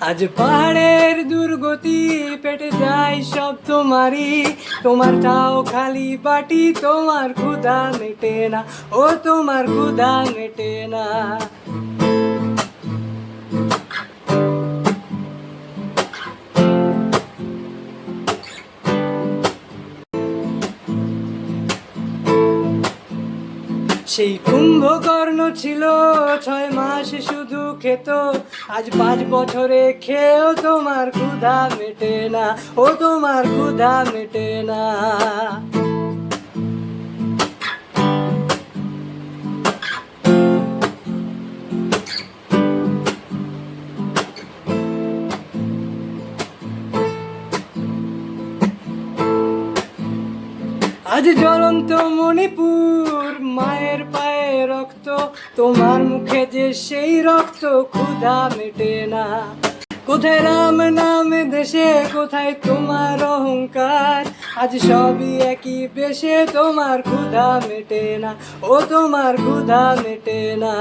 আজ পাহাড়ের দুর্গতি পেটে যায় সব তোমারই, তোমার চাও খালি বাটি, তোমার ক্ষুধা মেটে না, ও তোমার ক্ষুধা মেটে না। সেই কুম্ভকর্ণ ছিল 6 মাস শুধু খেত, আজ 5 বছরে খেয়েও তোমার ক্ষুধা মেটে না, ও তোমার ক্ষুধা মেটে না। আজ জ্বলন্ত মণিপুর, মায়ের পায়ে রক্ত, তোমার মুখে যে সেই রক্ত, ক্ষুধা মেটে না। কোথায় রাম নাম দেশে, কোথায় তোমার অহংকার, আজ সবই একই বেশে, তোমার ক্ষুধা মেটে না, ও তোমার ক্ষুধা মেটে না।